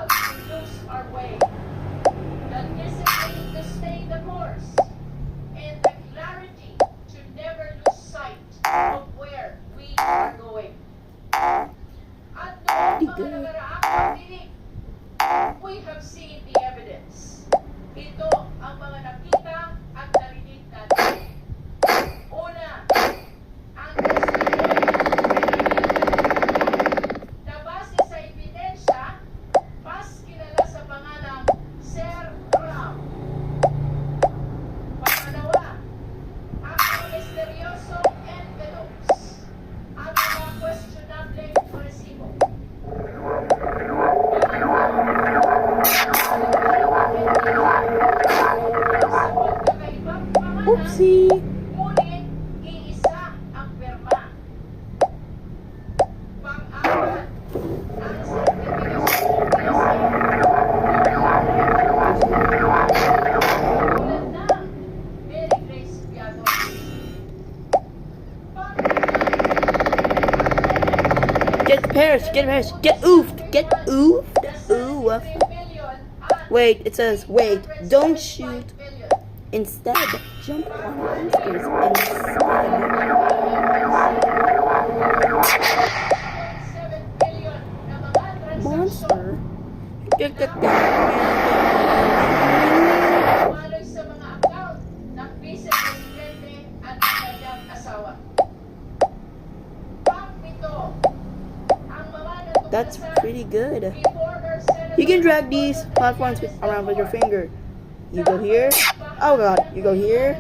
illegal to lose our way, the discipline to stay the course, and the clarity to never lose sight of where we are going. At noong mga nagaraang pagdinig, we have seen the evidence. Ito ang mga nakita at narinig natin. Una, ang na base sa ebidensya, mas kilala sa pangalang Sir Ram. Pangalawa, ang mga misteryosong envelopes, ang mga questionable resibo. Oopsie! Ngunit, iisa ang perma. Pang-apat, ang sertifikasyon tulad ng Mary Grace Piano. Get Paris! Get Paris! Get oofed! Get oofed! Ooh. Wait, it says, wait, don't shoot. Instead, jump on monsters instead. Monster? Get that Maloy sa mga account ng Vice Presidente at ng kanyang asawa. Pang-pito, ang mga That's natuklasan pretty good. ni former Senator You can drag these platforms around with your finger. You go here. Oh god, you go here.